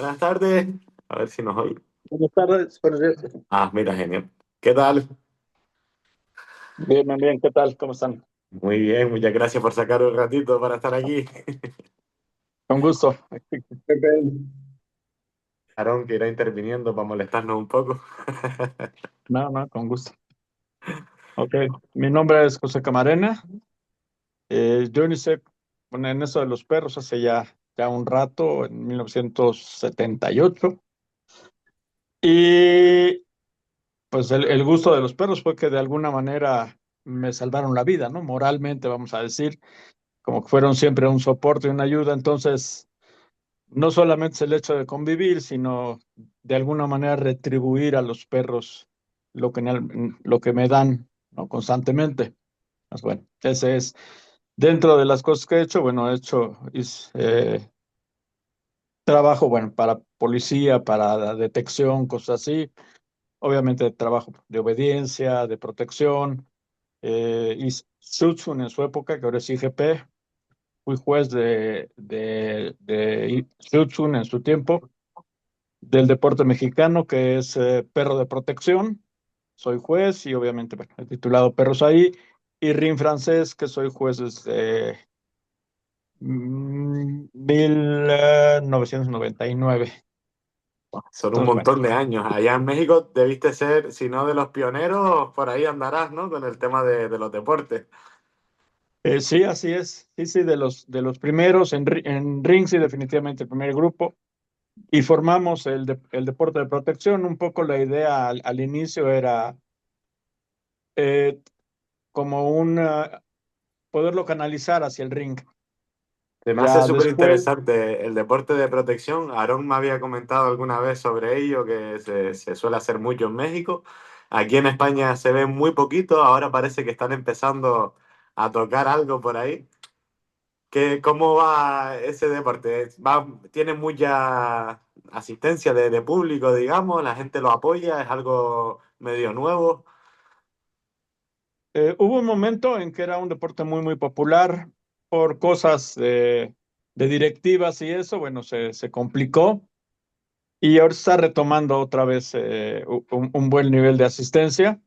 Buenas tardes. A ver si nos oye. Buenas tardes, buenos días. Ah, mira, genial. ¿Qué tal? Bien, bien, bien, ¿qué tal? ¿Cómo están? Muy bien, muchas gracias por sacar un ratito para estar aquí. Con gusto. Aarón, que irá interviniendo para molestarnos un poco. No, no, con gusto. Ok, mi nombre es José Camarena. Yo inicié en eso de los perros hace ya un rato, en 1978. Y pues el gusto de los perros fue que de alguna manera me salvaron la vida, ¿no? Moralmente, vamos a decir, como que fueron siempre un soporte y una ayuda. Entonces, no solamente es el hecho de convivir, sino de alguna manera retribuir a los perros lo que me dan, ¿no? Constantemente. Pues bueno, ese es dentro de las cosas que he hecho. Bueno, trabajo, bueno, para policía, para la detección, cosas así. Obviamente trabajo de obediencia, de protección. Hice Schutzhund en su época, que ahora es IGP. Fui juez de Schutzhund en su tiempo, del deporte mexicano, que es perro de protección. Soy juez y obviamente bueno, he titulado perros ahí. Y RIN francés, que soy juez desde 1999. Son un Entonces, bueno, montón de años. Allá en México debiste ser, si no de los pioneros, por ahí andarás, ¿no? Con el tema de los deportes. sí, así es. Sí, sí, de los primeros en RIN, sí, definitivamente el primer grupo. Y formamos el deporte de protección. Un poco la idea al inicio era eh, como poderlo canalizar hacia el ring. Me hace Ya súper después, interesante el deporte de protección. Aarón me había comentado alguna vez sobre ello, que se suele hacer mucho en México. Aquí en España se ve muy poquito, ahora parece que están empezando a tocar algo por ahí. ¿Cómo va ese deporte? ¿Tiene mucha asistencia de público, digamos? ¿La gente lo apoya? ¿Es algo medio nuevo? hubo un momento en que era un deporte muy, muy popular por cosas de directivas y eso, bueno, se complicó y ahora está retomando otra vez un buen nivel de asistencia.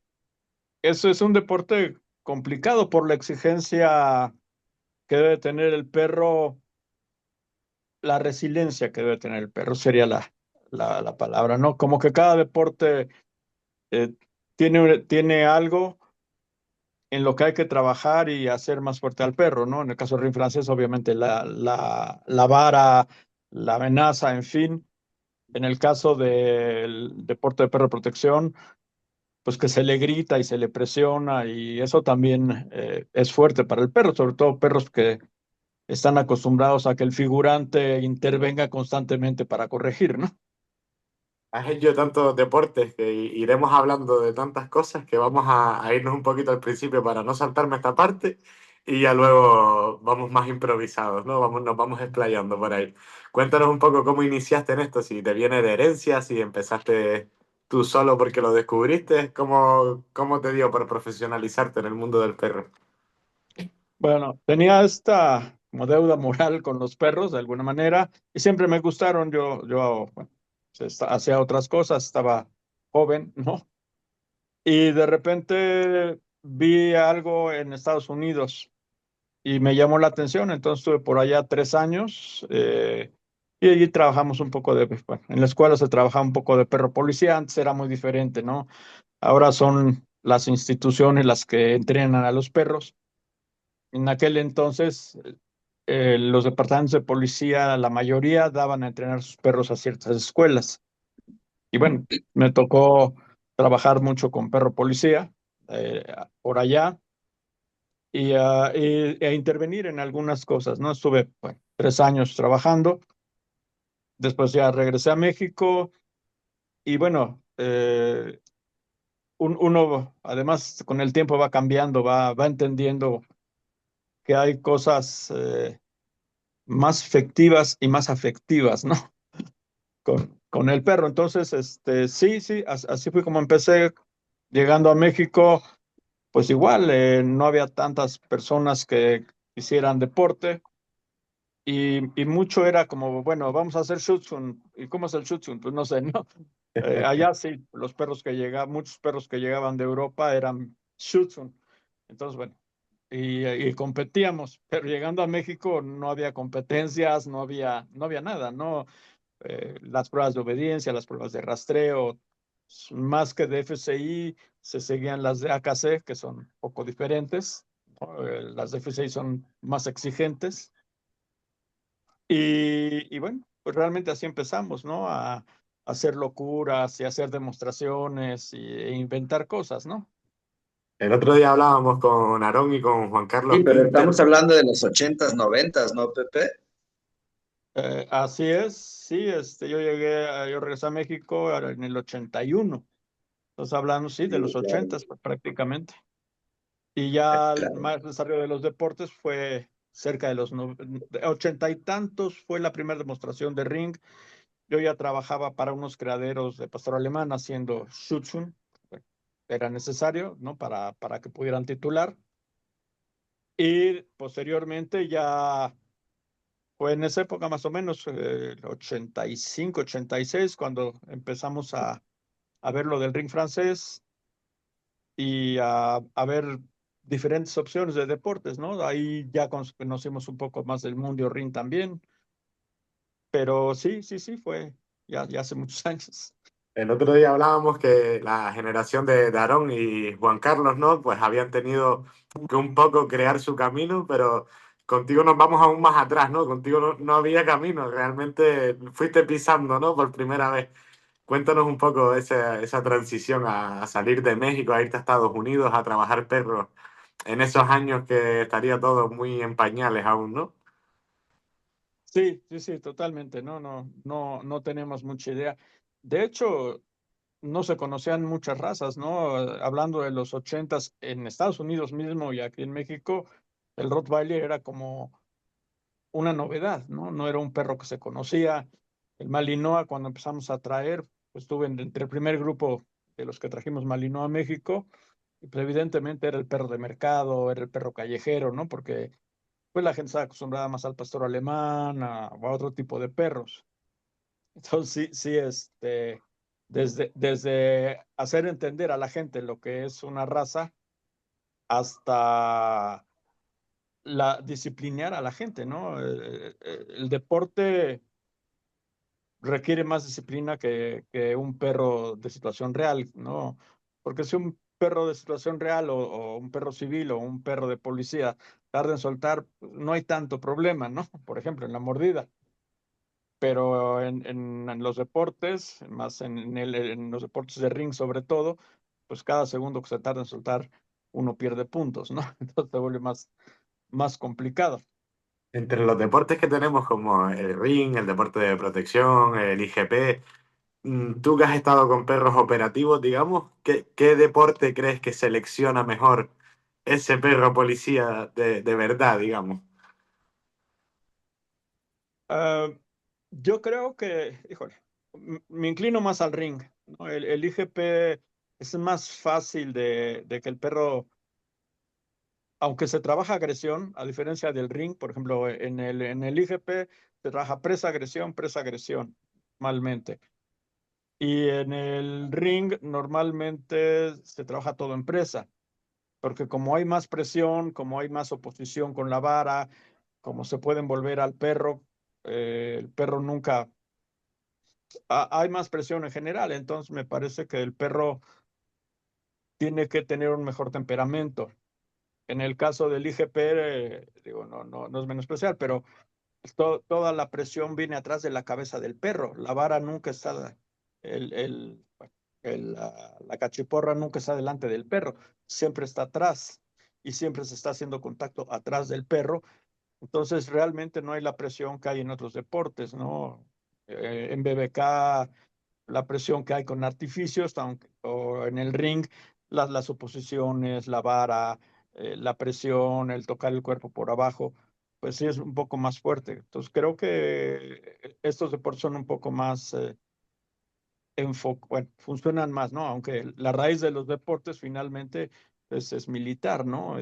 Eso es un deporte complicado por la exigencia que debe tener el perro, la resiliencia que debe tener el perro sería la palabra, ¿no? Como que cada deporte eh, tiene algo en lo que hay que trabajar y hacer más fuerte al perro, ¿no? En el caso del ring francés, obviamente la vara, la amenaza, en fin. En el caso del deporte de perro de protección, pues que se le grita y se le presiona y eso también es fuerte para el perro, sobre todo perros que están acostumbrados a que el figurante intervenga constantemente para corregir, ¿no? Has hecho tantos deportes que iremos hablando de tantas cosas que vamos a irnos un poquito al principio para no saltarme esta parte y ya luego vamos más improvisados, ¿no? Nos vamos explayando por ahí. Cuéntanos un poco cómo iniciaste en esto, si te viene de herencia, si empezaste tú solo porque lo descubriste, cómo te dio por profesionalizarte en el mundo del perro. Bueno, tenía esta como deuda moral con los perros de alguna manera y siempre me gustaron. Yo bueno, hacía otras cosas, estaba joven, ¿no? Y de repente vi algo en Estados Unidos y me llamó la atención. Entonces estuve por allá 3 años y allí trabajamos un poco bueno, en la escuela se trabajaba un poco de perro policía. Antes era muy diferente, ¿no? Ahora son las instituciones las que entrenan a los perros. En aquel entonces, los departamentos de policía, la mayoría daban a entrenar sus perros a ciertas escuelas. Y bueno, me tocó trabajar mucho con perro policía eh, por allá e intervenir en algunas cosas, ¿no? Estuve, bueno, 3 años trabajando, después ya regresé a México y bueno, uno además con el tiempo va cambiando, va entendiendo que hay cosas más efectivas y más afectivas, ¿no? Con el perro. Entonces, sí, sí, así fue como empecé llegando a México. Pues igual, no había tantas personas que hicieran deporte y mucho era como, bueno, vamos a hacer Schutzhund. ¿Y cómo es el Schutzhund? Pues no sé, ¿no? Allá sí, los perros que llegaban, muchos perros que llegaban de Europa eran Schutzhund. Entonces, bueno, y competíamos, pero llegando a México no había competencias, no había nada, ¿no? Las pruebas de obediencia, las pruebas de rastreo, más que de FCI, se seguían las de AKC, que son un poco diferentes, ¿no? Las de FCI son más exigentes. Y bueno, pues realmente así empezamos, ¿no? A hacer locuras y hacer demostraciones e inventar cosas, ¿no? El otro día hablábamos con Aarón y con Juan Sí, Carlos pero Quinter. estamos hablando de los ochentas, noventas, ¿no, Pepe? Así es, sí, yo regresé a México en el 81. Entonces hablamos, sí, de Sí, los claro, ochentas prácticamente. Y ya el claro. más desarrollo de los deportes fue cerca de los ochenta y tantos, fue la primera demostración de ring. Yo ya trabajaba para unos criaderos de pastor alemán haciendo Schutzhund. Bueno, era necesario, ¿no? Para que pudieran titular. Y posteriormente ya fue en esa época más o menos, 85, 86, cuando empezamos a ver lo del ring francés y a ver diferentes opciones de deportes, ¿no? Ahí ya conocimos un poco más del mundo ring también, pero sí, sí, sí, fue ya hace muchos años. El otro día hablábamos que la generación de Aarón y Juan Carlos, ¿no? Pues habían tenido que un poco crear su camino, pero contigo nos vamos aún más atrás, ¿no? Contigo no había camino, realmente fuiste pisando, ¿no? Por primera vez. Cuéntanos un poco esa transición a salir de México, a irte a Estados Unidos, a trabajar perros en esos años que estaría todo muy en pañales aún, ¿no? Sí, sí, sí, totalmente, no tenemos mucha idea. De hecho, no se conocían muchas razas, ¿no? Hablando de los ochentas en Estados Unidos mismo y aquí en México, el Rottweiler era como una novedad, ¿no? No era un perro que se conocía. El Malinois, cuando empezamos a traer, pues estuve entre el primer grupo de los que trajimos Malinois a México, y pues evidentemente era el perro de mercado, era el perro callejero, ¿no? Porque pues la gente está acostumbrada más al pastor alemán, o a otro tipo de perros. Entonces, sí, sí, desde hacer entender a la gente lo que es una raza hasta disciplinar a la gente, ¿no? El deporte requiere más disciplina que un perro de situación real, ¿no? Porque si un perro de situación real o un perro civil o un perro de policía tarda en soltar, pues, no hay tanto problema, ¿no? Por ejemplo, en la mordida. Pero en los deportes, más en los deportes de ring sobre todo, pues cada segundo que se tarda en soltar, uno pierde puntos, ¿no? Entonces se vuelve más complicado. Entre los deportes que tenemos como el ring, el deporte de protección, el IGP, tú que has estado con perros operativos, digamos, ¿qué deporte crees que selecciona mejor ese perro policía de verdad, digamos? Ah, yo creo que, híjole, me inclino más al ring, ¿no? El IGP es más fácil de que el perro, aunque se trabaja agresión, a diferencia del ring, por ejemplo, en el IGP se trabaja presa, agresión, normalmente. Y en el ring normalmente se trabaja todo en presa, porque como hay más presión, como hay más oposición con la vara, como se puede envolver al perro, el perro nunca hay más presión en general, entonces me parece que el perro tiene que tener un mejor temperamento. En el caso del IGP, digo, no es menospreciar, pero toda la presión viene atrás de la cabeza del perro. La vara nunca está, bueno, la cachiporra nunca está delante del perro, siempre está atrás y siempre se está haciendo contacto atrás del perro. Entonces realmente no hay la presión que hay en otros deportes, ¿no? En BBK la presión que hay con artificios, o en el ring, las oposiciones, la vara, la presión, el tocar el cuerpo por abajo, pues sí es un poco más fuerte. Entonces creo que estos deportes son un poco más bueno, funcionan más, ¿no? Aunque la raíz de los deportes finalmente pues, es militar, ¿no?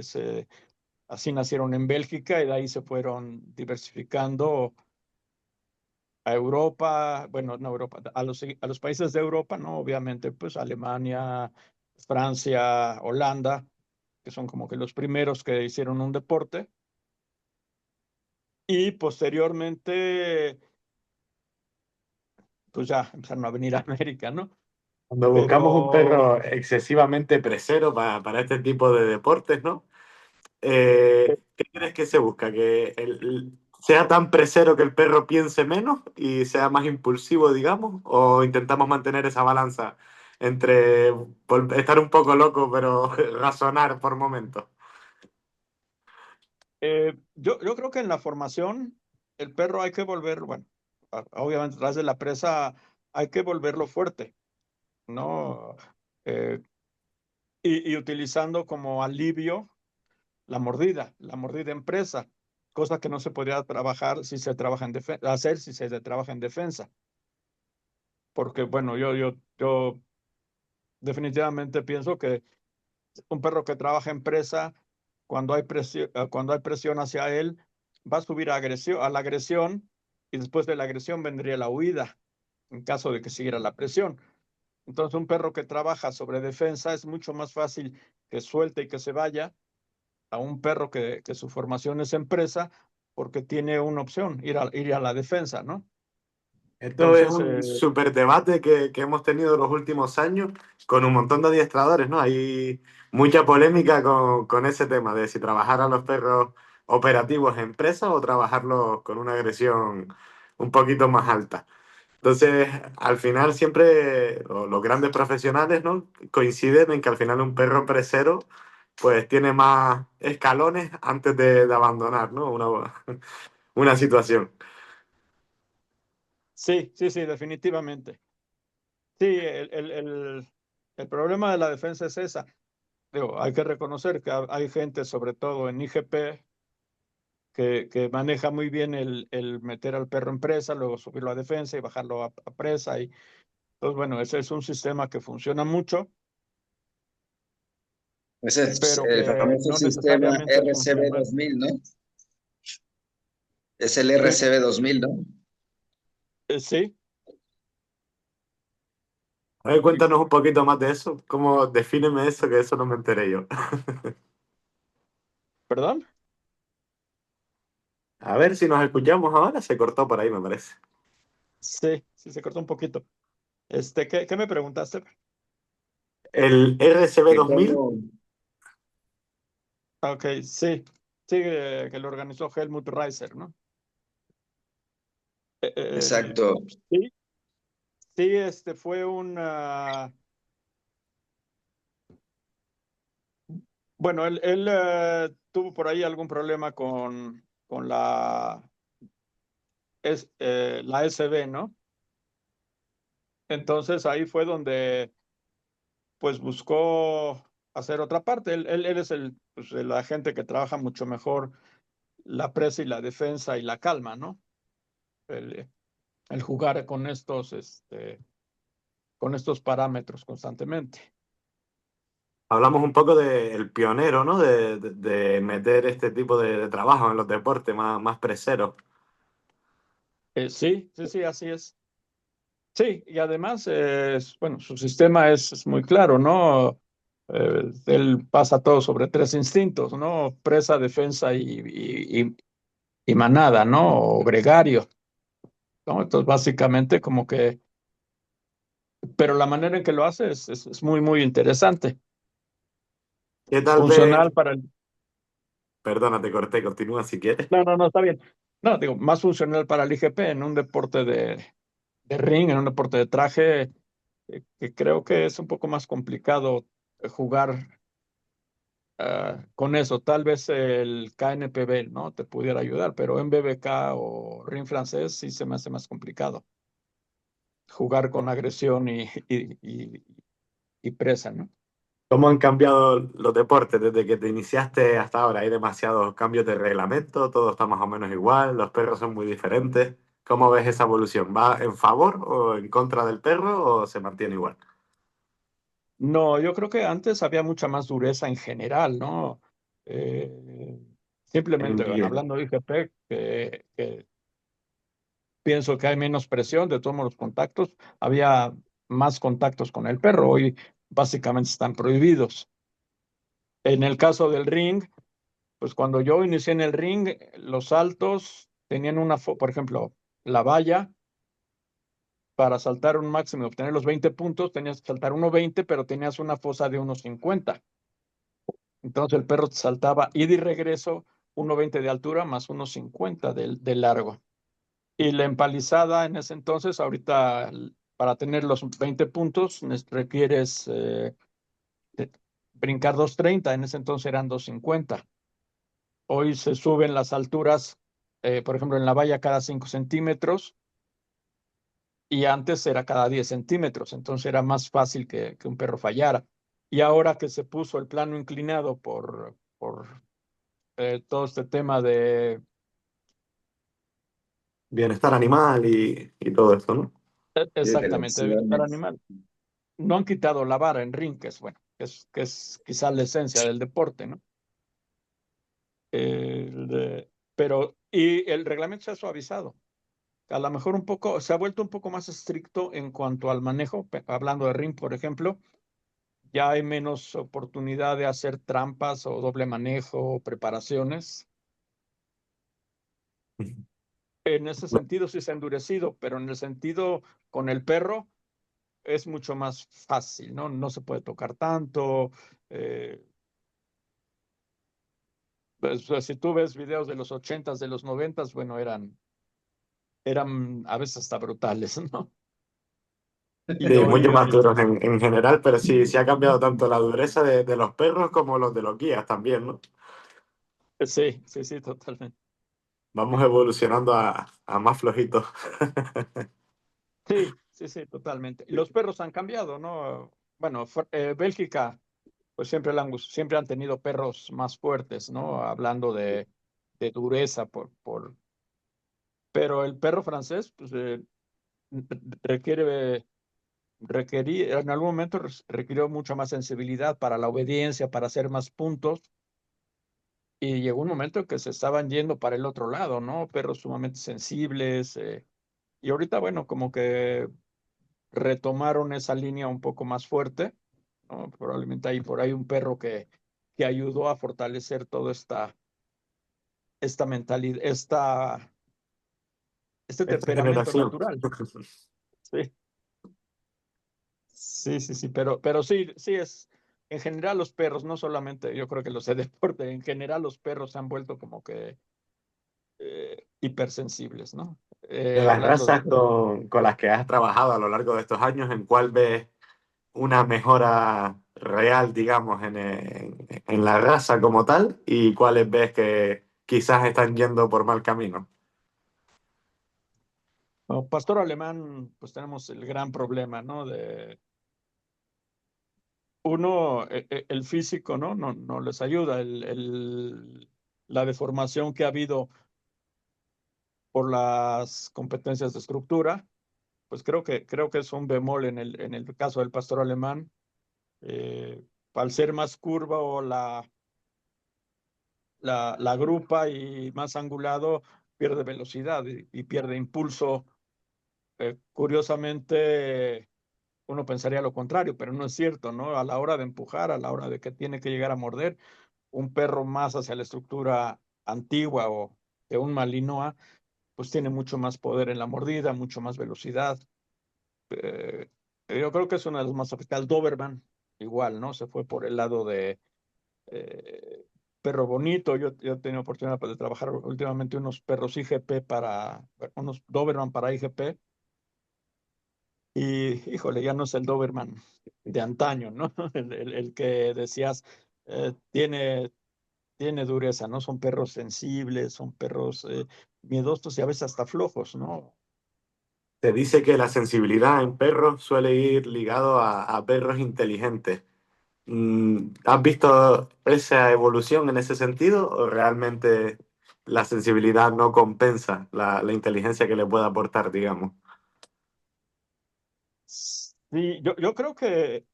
así nacieron en Bélgica y de ahí se fueron diversificando a Europa, bueno, no Europa, a los países de Europa, ¿no? Obviamente, pues Alemania, Francia, Holanda, que son como que los primeros que hicieron un deporte. Y posteriormente, pues ya empezaron a venir a América, ¿no? Cuando buscamos un Pero perro excesivamente presero para este tipo de deportes, ¿no? ¿Qué crees que se busca? ¿Que sea tan presero que el perro piense menos y sea más impulsivo, digamos? ¿O intentamos mantener esa balanza entre estar un poco loco pero razonar por momentos? yo creo que en la formación, el perro hay que volver, bueno, obviamente tras de la presa hay que volverlo fuerte, ¿no? Eh, y utilizando como alivio la mordida en presa, cosa que no se podría trabajar si se trabaja en hacer si se trabaja en defensa. Porque, bueno, yo definitivamente pienso que un perro que trabaja en presa, cuando hay presión hacia él, va a subir a la agresión y después de la agresión vendría la huida en caso de que siguiera la presión. Entonces, un perro que trabaja sobre defensa es mucho más fácil que suelte y que se vaya a un perro que su formación es en presa porque tiene una opción, ir a la defensa, ¿no? Esto es Entonces, un súper debate que hemos tenido los últimos años con un montón de adiestradores, ¿no? Hay mucha polémica con ese tema de si trabajar a los perros operativos en presa o trabajarlos con una agresión un poquito más alta. Entonces, al final siempre los grandes profesionales, ¿no? Coinciden en que al final un perro presero pues tiene más escalones antes de abandonar, ¿no? Una situación. sí, sí, sí, definitivamente. Sí, el problema de la defensa es esa. Digo, hay que reconocer que hay gente, sobre todo en IGP, que maneja muy bien el meter al perro en presa, luego subirlo a defensa y bajarlo a presa. Y, entonces, bueno, ese es un sistema que funciona mucho, Ese es pero el que famoso no sistema necesariamente es RCB funcional. 2000, ¿no? Es el Sí, RCB 2000, ¿no? sí, A ver, cuéntanos un poquito más de eso. ¿Cómo defíneme eso? Que eso no me enteré yo. ¿perdón? A ver si nos escuchamos ahora. Se cortó por ahí, me parece. Sí, sí, se cortó un poquito. ¿Qué me preguntaste? El RCB Que 2000. cómo, Ok, sí, sí, que lo organizó Helmut Reiser, ¿no? Eh, eh, exacto. sí, sí, fue una. Bueno, él tuvo por ahí algún problema con la SB, ¿no? Entonces ahí fue donde pues buscó hacer otra parte. Él es pues, el agente que trabaja mucho mejor la presa y la defensa y la calma, ¿no? El, el jugar con estos parámetros constantemente. Hablamos un poco del pionero, ¿no? De meter este tipo de trabajo en los deportes más preseros. Sí, sí, sí, así es. Sí, y además, bueno, su sistema es muy claro, ¿no? Él pasa todo sobre tres instintos, ¿no? Presa, defensa y manada, ¿no? O gregario, ¿no? Entonces, básicamente, como que, pero la manera en que lo hace es muy, muy interesante. ¿Qué tal Funcional ves? para el. Perdona, te corté, continúa si quieres. No, no, no, está bien. No, digo, más funcional para el IGP en un deporte de ring, en un deporte de traje, que creo que es un poco más complicado jugar con eso. Tal vez el KNPB, ¿no? Te pudiera ayudar, pero en BBK o ring francés sí se me hace más complicado jugar con agresión y presa, ¿no? ¿Cómo han cambiado los deportes desde que te iniciaste hasta ahora? Hay demasiados cambios de reglamento, todo está más o menos igual, los perros son muy diferentes. ¿Cómo ves esa evolución? ¿Va en favor o en contra del perro o se mantiene igual? No, yo creo que antes había mucha más dureza en general, ¿no? Eh, Simplemente Entiendo. hablando de IGP, que pienso que hay menos presión de todos los contactos. Había más contactos con el perro, hoy básicamente están prohibidos. En el caso del ring, pues cuando yo inicié en el ring, los saltos tenían por ejemplo, la valla, para saltar un máximo y obtener los 20 puntos, tenías que saltar 1.20, pero tenías una fosa de 1.50. Entonces el perro te saltaba ida y regreso, 1.20 de altura más 1.50 de largo. Y la empalizada en ese entonces, ahorita para tener los 20 puntos, requieres brincar 2.30, en ese entonces eran 2.50. Hoy se suben las alturas, por ejemplo, en la valla cada 5 centímetros y antes era cada 10 centímetros, entonces era más fácil que un perro fallara. Y ahora que se puso el plano inclinado por todo este tema de... Bienestar animal y todo esto, ¿no? Sí, de Exactamente, de bienestar elecciones. animal. No han quitado la vara en ring, que es bueno, que es quizás la esencia del deporte, ¿no? Pero, y el reglamento se ha suavizado. A lo mejor un poco, se ha vuelto un poco más estricto en cuanto al manejo, hablando de ring, por ejemplo, ya hay menos oportunidad de hacer trampas o doble manejo o preparaciones. En ese sentido sí se ha endurecido, pero en el sentido con el perro es mucho más fácil, ¿no? No se puede tocar tanto. eh, Pues, si tú ves videos de los 80s, de los 90s, bueno, eran a veces hasta brutales, ¿no? Y Sí, mucho más hoy, duros en general, pero sí, sí ha cambiado tanto la dureza de los perros como los de los guías también, ¿no? sí, sí, sí, totalmente. Vamos evolucionando a más flojitos. Sí, sí, sí, totalmente. Y los perros han cambiado, ¿no? Bueno, Bélgica, pues siempre han tenido perros más fuertes, ¿no? Hablando de dureza, pero el perro francés, pues requiere en algún momento requirió mucha más sensibilidad para la obediencia, para hacer más puntos, y llegó un momento en que se estaban yendo para el otro lado, ¿no? Perros sumamente sensibles, y ahorita, bueno, como que retomaron esa línea un poco más fuerte, ¿no? Probablemente hay por ahí un perro que ayudó a fortalecer toda esta mentalidad, este Esta temperamento generación. natural. Sí, sí, sí, sí, pero sí, sí es, en general los perros, no solamente, yo creo que los de deporte, en general los perros se han vuelto como que hipersensibles, ¿no? De las Hablando razas de, con las que has trabajado a lo largo de estos años, ¿en cuál ves una mejora real, digamos, en la raza como tal? ¿Y cuáles ves que quizás están yendo por mal camino? como pastor alemán, pues tenemos el gran problema, ¿no? Uno, el físico, ¿no? No les ayuda, la deformación que ha habido por las competencias de estructura, pues creo que es un bemol en el caso del pastor alemán. eh, Al ser más curva o la grupa y más angulado, pierde velocidad y pierde impulso. Curiosamente, uno pensaría lo contrario, pero no es cierto, ¿no? A la hora de empujar, a la hora de que tiene que llegar a morder, un perro más hacia la estructura antigua o de un Malinois, pues tiene mucho más poder en la mordida, mucho más velocidad. Eh, yo creo que es uno de los más afectados. Doberman, igual, ¿no? Se fue por el lado de eh, perro bonito. Yo he tenido oportunidad de trabajar últimamente unos perros IGP unos Doberman para IGP. Y híjole, ya no es el Doberman de antaño, ¿no? El que decías, tiene dureza, ¿no? Son perros sensibles, son perros miedosos y a veces hasta flojos, ¿no? Se dice que la sensibilidad en perros suele ir ligado a perros inteligentes. ¿Has visto esa evolución en ese sentido o realmente la sensibilidad no compensa la inteligencia que le puede aportar, digamos? Sí, yo creo que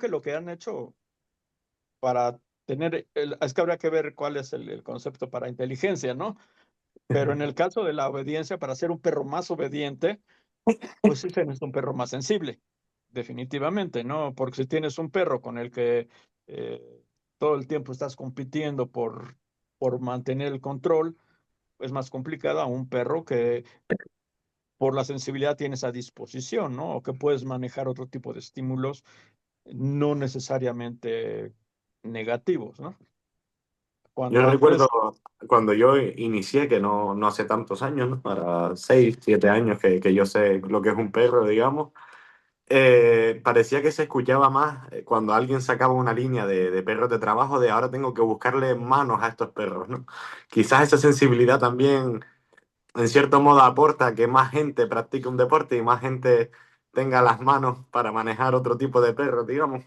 lo que han hecho para es que habría que ver cuál es el concepto para inteligencia, ¿no? Pero en el caso de la obediencia, para ser un perro más obediente, pues sí se necesita un perro más sensible, definitivamente, ¿no? Porque si tienes un perro con el que todo el tiempo estás compitiendo por mantener el control, es más complicado a un perro que por la sensibilidad tienes a disposición, ¿no? O que puedes manejar otro tipo de estímulos, no necesariamente negativos, ¿no? Yo Cuando recuerdo antes, cuando yo inicié, que no hace tantos años, ¿no? Para 6, 7 años que yo sé lo que es un perro, digamos. Parecía que se escuchaba más cuando alguien sacaba una línea de perros de trabajo, de ahora tengo que buscarle manos a estos perros, ¿no? Quizás esa sensibilidad también, en cierto modo, aporta a que más gente practique un deporte y más gente tenga las manos para manejar otro tipo de perros, digamos.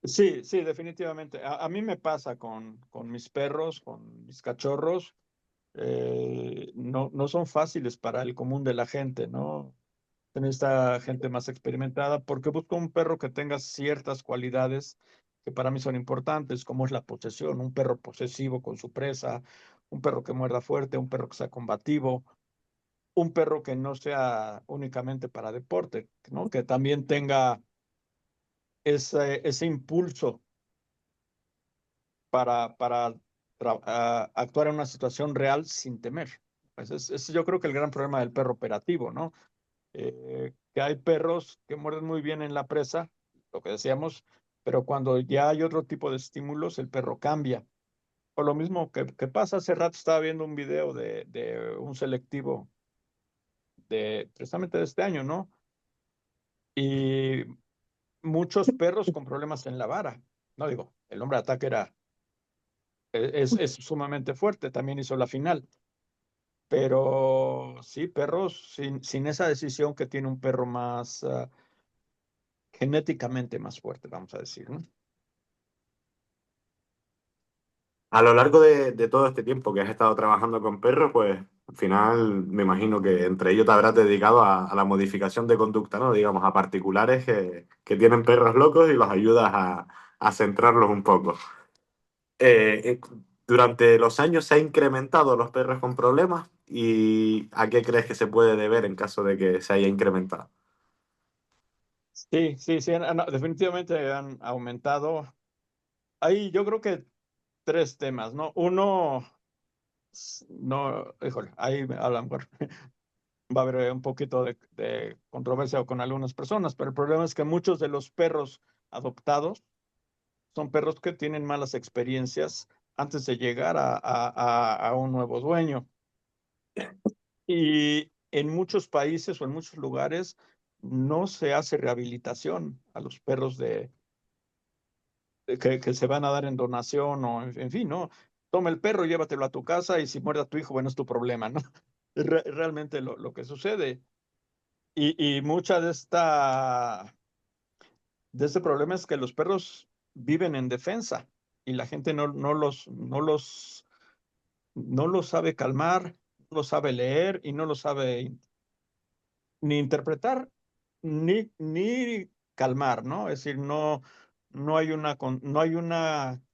sí, sí, definitivamente. A mí me pasa con mis perros, con mis cachorros, no son fáciles para el común de la gente, ¿no? En esta gente más experimentada, porque busco un perro que tenga ciertas cualidades que para mí son importantes, como es la posesión, un perro posesivo con su presa, un perro que muerda fuerte, un perro que sea combativo, un perro que no sea únicamente para deporte, ¿no? Que también tenga ese impulso para actuar en una situación real sin temer. Pues yo creo que el gran problema del perro operativo, ¿no? Que hay perros que muerden muy bien en la presa, lo que decíamos, pero cuando ya hay otro tipo de estímulos, el perro cambia. O lo mismo que pasa, hace rato estaba viendo un video de un selectivo precisamente de este año, ¿no? Y muchos perros con problemas en la vara. No digo, el hombre de ataque es sumamente fuerte, también hizo la final. Pero sí, perros sin esa decisión que tiene un perro más genéticamente más fuerte, vamos a decir, ¿no? A lo largo de todo este tiempo que has estado trabajando con perros, pues al final me imagino que entre ellos te habrás dedicado a la modificación de conducta, ¿no? Digamos, a particulares que tienen perros locos y los ayudas a centrarlos un poco. Eh, eh, Durante los años se ha incrementado los perros con problemas y ¿a qué crees que se puede deber en caso de que se haya incrementado? Sí, sí, sí, definitivamente han aumentado. Hay, yo creo que tres temas, ¿no? Uno, no, híjole, ahí a lo mejor va a haber un poquito de controversia con algunas personas, pero el problema es que muchos de los perros adoptados son perros que tienen malas experiencias antes de llegar a un nuevo dueño. Y en muchos países o en muchos lugares no se hace rehabilitación a los perros que se van a dar en donación o en fin, ¿no? Toma el perro, llévatelo a tu casa y si muerde a tu hijo, bueno, es tu problema, ¿no? Es realmente lo que sucede. Y mucha de este problema es que los perros viven en defensa y la gente no los sabe calmar, no los sabe leer y no los sabe ni interpretar ni calmar, ¿no? Es decir, no hay una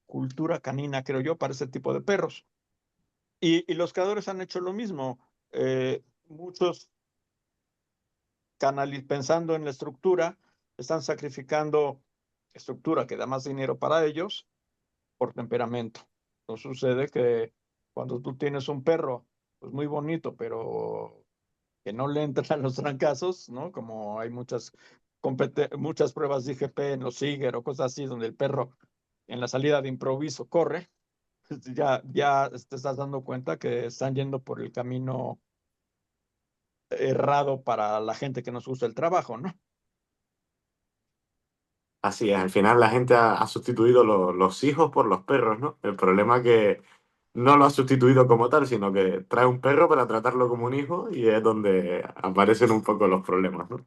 cultura canina, creo yo, para ese tipo de perros. Y los creadores han hecho lo mismo. Muchos pensando en la estructura, están sacrificando estructura que da más dinero para ellos por temperamento. Entonces sucede que cuando tú tienes un perro, pues muy bonito, pero que no le entran los trancazos, ¿no? Como hay muchas pruebas de IGP en los Siger o cosas así, donde el perro en la salida de improviso corre, ya te estás dando cuenta que están yendo por el camino errado para la gente que nos gusta el trabajo, ¿no? Así es, al final la gente ha sustituido los hijos por los perros, ¿no? El problema es que no lo ha sustituido como tal, sino que trae un perro para tratarlo como un hijo y es donde aparecen un poco los problemas, ¿no?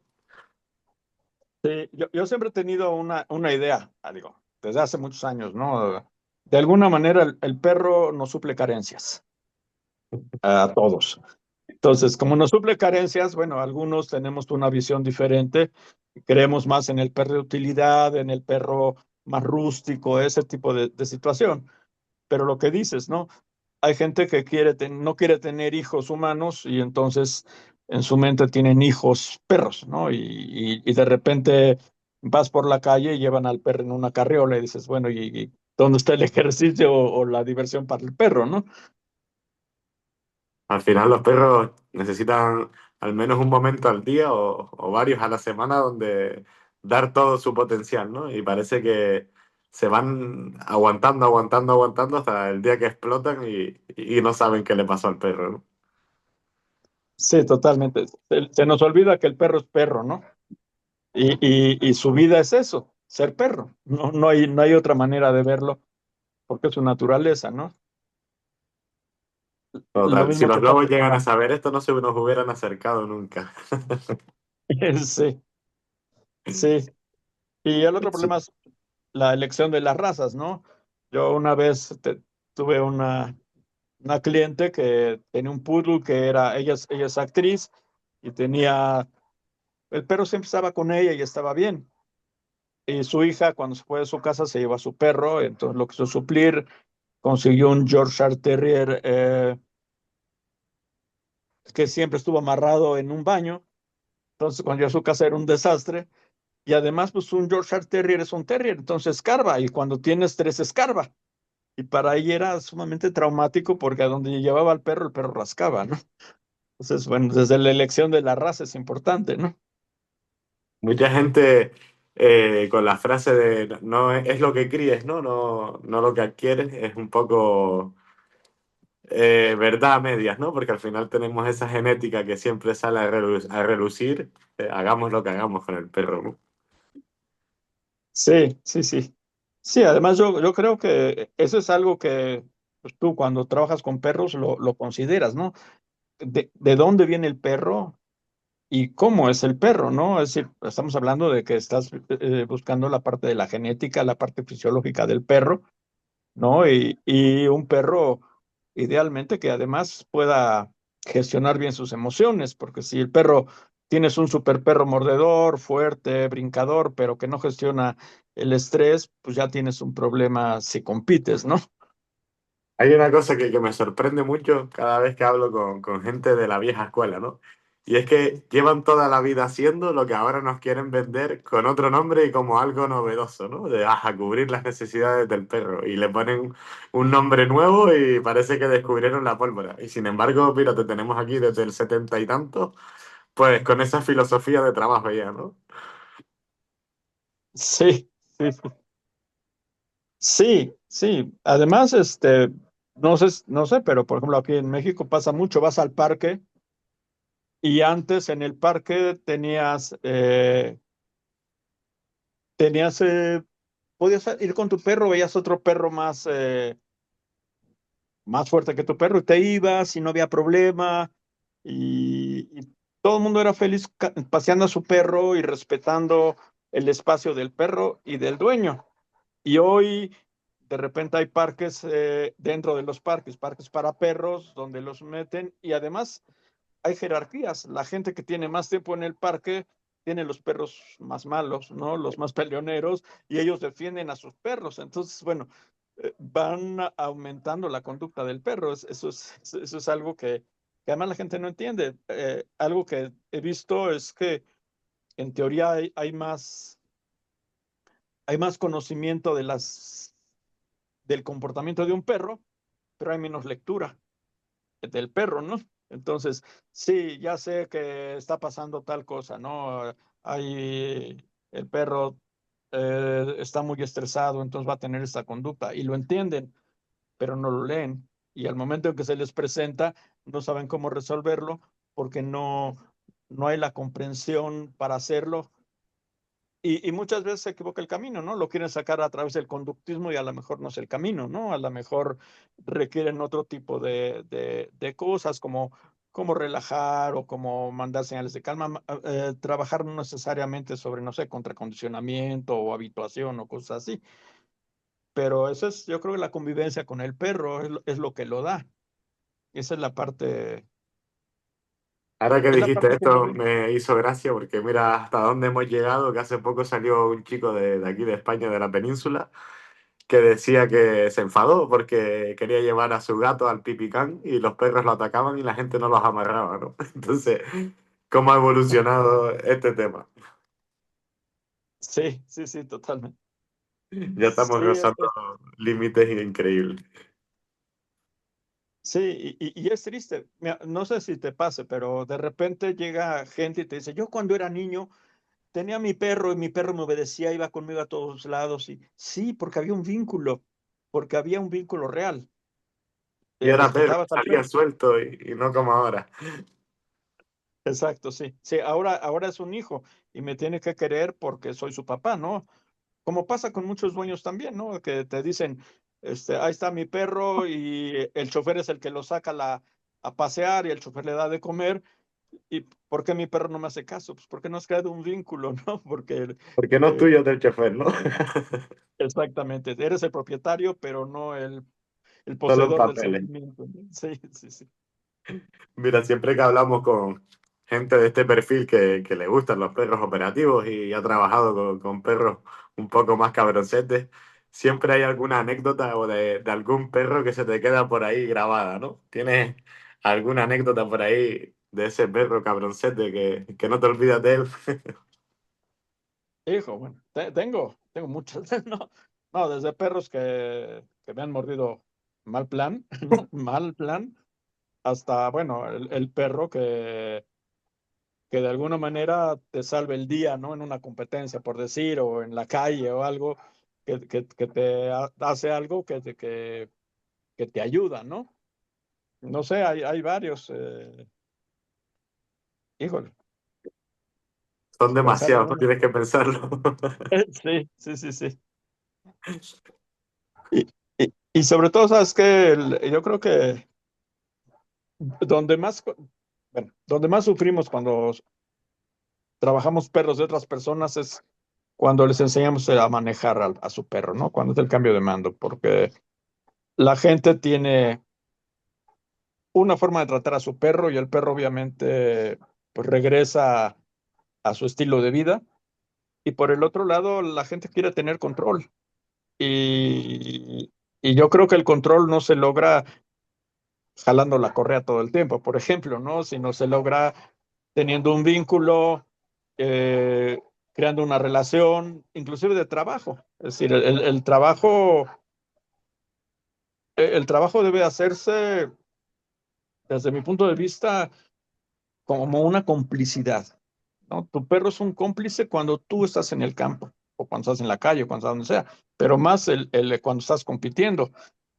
Sí, yo siempre he tenido una idea, digo, desde hace muchos años, ¿no? De alguna manera el perro nos suple carencias a todos. Entonces, como nos suple carencias, bueno, algunos tenemos una visión diferente, creemos más en el perro de utilidad, en el perro más rústico, ese tipo de situación. Pero lo que dices, ¿no? Hay gente que no quiere tener hijos humanos y entonces en su mente tienen hijos perros, ¿no? Y de repente vas por la calle y llevan al perro en una carriola y dices, bueno, ¿y dónde está el ejercicio o la diversión para el perro, ¿no? Al final los perros necesitan al menos un momento al día o varios a la semana donde dar todo su potencial, ¿no? Y parece que se van aguantando, aguantando, aguantando hasta el día que explotan y no saben qué le pasó al perro, ¿no? Sí, totalmente. Se nos olvida que el perro es perro, ¿no? Y su vida es eso, ser perro. No hay otra manera de verlo porque es su naturaleza, ¿no? Lo Total, si mismo los que pasa. lobos llegan a saber esto, no se nos hubieran acercado nunca. Sí, sí. Y el otro Sí. problema es la elección de las razas, ¿no? Yo una vez tuve una cliente que tenía un poodle que ella es actriz y el perro siempre estaba con ella y estaba bien. Y su hija, cuando se fue de su casa, se llevó a su perro, entonces lo quiso suplir, consiguió un Yorkshire Terrier que siempre estuvo amarrado en un baño, entonces cuando llegó a su casa era un desastre. Y además, pues un Yorkshire Terrier es un Terrier, entonces escarba, y cuando tiene estrés escarba. Y para ella era sumamente traumático porque a donde llevaba al perro, el perro rascaba, ¿no? Entonces, bueno, desde la elección de la raza es importante, ¿no? Mucha gente con la frase de no es lo que críes, ¿no? No, no lo que adquieres, es un poco verdad a medias, ¿no? Porque al final tenemos esa genética que siempre sale a relucir, hagamos lo que hagamos con el perro, ¿no? Sí, sí, sí. Sí, además yo creo que eso es algo que pues, tú cuando trabajas con perros lo consideras, ¿no? De dónde viene el perro y cómo es el perro, ¿no? Es decir, estamos hablando de que estás buscando la parte de la genética, la parte fisiológica del perro, ¿no? Y un perro, idealmente, que además pueda gestionar bien sus emociones, porque si el perro, tienes un super perro mordedor, fuerte, brincador, pero que no gestiona el estrés, pues ya tienes un problema si compites, ¿no? Hay una cosa que me sorprende mucho cada vez que hablo con gente de la vieja escuela, ¿no? Y es que llevan toda la vida haciendo lo que ahora nos quieren vender con otro nombre y como algo novedoso, ¿no? De a cubrir las necesidades del perro. Y le ponen un nombre nuevo y parece que descubrieron la pólvora. Y sin embargo, mira, te tenemos aquí desde el setenta y tanto, pues con esa filosofía de trabajo ya, ¿no? Sí, sí, sí. Sí, sí. Además, no sé, pero por ejemplo, aquí en México pasa mucho, vas al parque y antes en el parque tenías, podías ir con tu perro, veías otro perro más fuerte que tu perro y te ibas y no había problema y todo el mundo era feliz paseando a su perro y respetando el espacio del perro y del dueño. Y hoy de repente hay parques dentro de los parques, parques para perros donde los meten y además hay jerarquías. La gente que tiene más tiempo en el parque tiene los perros más malos, ¿no? Los más peleoneros y ellos defienden a sus perros. Entonces, bueno, van aumentando la conducta del perro. Eso es algo que además la gente no entiende. Algo que he visto es que en teoría hay más conocimiento del comportamiento de un perro, pero hay menos lectura del perro, ¿no? Entonces, sí, ya sé que está pasando tal cosa, ¿no? El perro está muy estresado, entonces va a tener esta conducta y lo entienden, pero no lo leen. Y al momento en que se les presenta, no saben cómo resolverlo porque no hay la comprensión para hacerlo y muchas veces se equivoca el camino, ¿no? Lo quieren sacar a través del conductismo y a lo mejor no es el camino, ¿no? A lo mejor requieren otro tipo de cosas como relajar o como mandar señales de calma, trabajar no necesariamente sobre, no sé, contracondicionamiento o habituación o cosas así. Pero eso es, yo creo que la convivencia con el perro es lo que lo da. Esa es la parte. Ahora que Es la dijiste parte que no esto vi. me hizo gracia porque mira hasta dónde hemos llegado, que hace poco salió un chico de aquí de España, de la península, que decía que se enfadó porque quería llevar a su gato al pipicán y los perros lo atacaban y la gente no los amarraba, ¿no? Entonces, ¿cómo ha evolucionado este tema? Sí, sí, sí, totalmente. Ya estamos Sí, rozando límites increíbles. sí, y es triste. Mira, no sé si te pase, pero de repente llega gente y te dice, yo cuando era niño tenía mi perro y mi perro me obedecía, iba conmigo a todos lados. Y sí, porque había un vínculo real. Y era perro, Respetabas al salía perro. suelto y no como ahora. Exacto, sí. Sí, ahora es un hijo y me tiene que querer porque soy su papá, ¿no? Como pasa con muchos dueños también, ¿no? Que te dicen, ahí está mi perro y el chofer es el que lo saca a pasear y el chofer le da de comer. ¿Y por qué mi perro no me hace caso? Pues porque no has creado un vínculo, ¿no? Porque Porque no es eh, tuyo del chofer, ¿no? exactamente, eres el propietario, pero no el Solo en poseedor del papeles. sentimiento, ¿no? Sí, sí, sí. Mira, siempre que hablamos con gente de este perfil que le gustan los perros operativos y ha trabajado con perros un poco más cabroncetes, siempre hay alguna anécdota o de algún perro que se te queda por ahí grabada, ¿no? ¿Tienes alguna anécdota por ahí de ese perro cabroncete que no te olvidas de él? Hijo, bueno, tengo muchas, ¿no? No, desde perros que me han mordido mal plan, ¿no? Mal plan, hasta, bueno, el perro que de alguna manera te salve el día, ¿no? En una competencia, por decir, o en la calle o algo, que te hace algo que te ayuda, ¿no? No sé, hay varios, híjole, Son pensar en demasiados, no uno. tienes que pensarlo. Sí, sí, sí, sí. Y, y sobre todo, ¿sabes qué? Yo creo que donde más, bueno, donde más sufrimos cuando trabajamos perros de otras personas es cuando les enseñamos a manejar a su perro, ¿no? Cuando es el cambio de mando, porque la gente tiene una forma de tratar a su perro y el perro obviamente pues regresa a su estilo de vida. Y por el otro lado, la gente quiere tener control. Y yo creo que el control no se logra jalando la correa todo el tiempo, por ejemplo, ¿no? Sino se logra teniendo un vínculo, eh, creando una relación, inclusive de trabajo. Es decir, el trabajo debe hacerse, desde mi punto de vista, como una complicidad, ¿no? Tu perro es un cómplice cuando tú estás en el campo, o cuando estás en la calle, o cuando estás donde sea, pero más cuando estás compitiendo.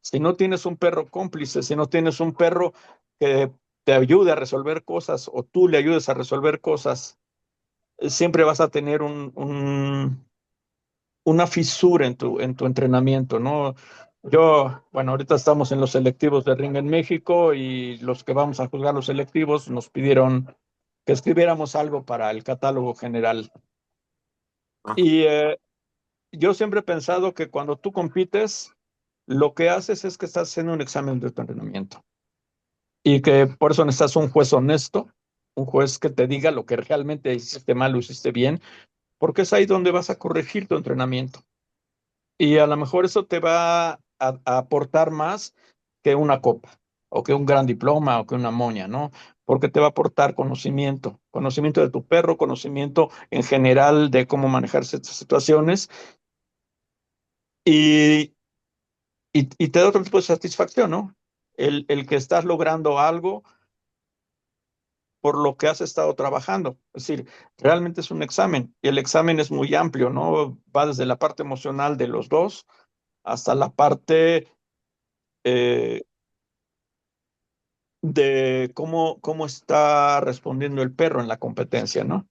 Si no tienes un perro cómplice, si no tienes un perro que te ayude a resolver cosas, o tú le ayudes a resolver cosas, siempre vas a tener una fisura en tu entrenamiento, ¿no? Bueno, ahorita estamos en los selectivos de ring en México y los que vamos a juzgar los selectivos nos pidieron que escribiéramos algo para el catálogo general. Ah, Y yo siempre he pensado que cuando tú compites, lo que haces es que estás haciendo un examen de tu entrenamiento y que por eso necesitas un juez honesto, un juez que te diga lo que realmente hiciste mal o hiciste bien, porque es ahí donde vas a corregir tu entrenamiento. Y a lo mejor eso te va a aportar más que una copa, o que un gran diploma, o que una moña, ¿no? Porque te va a aportar conocimiento, conocimiento de tu perro, conocimiento en general de cómo manejar ciertas situaciones y, y te da otro tipo de satisfacción, ¿no? El que estás logrando algo por lo que has estado trabajando. Es decir, realmente es un examen y el examen es muy amplio, ¿no? Va desde la parte emocional de los dos hasta la parte eh, de cómo está respondiendo el perro en la competencia, ¿no?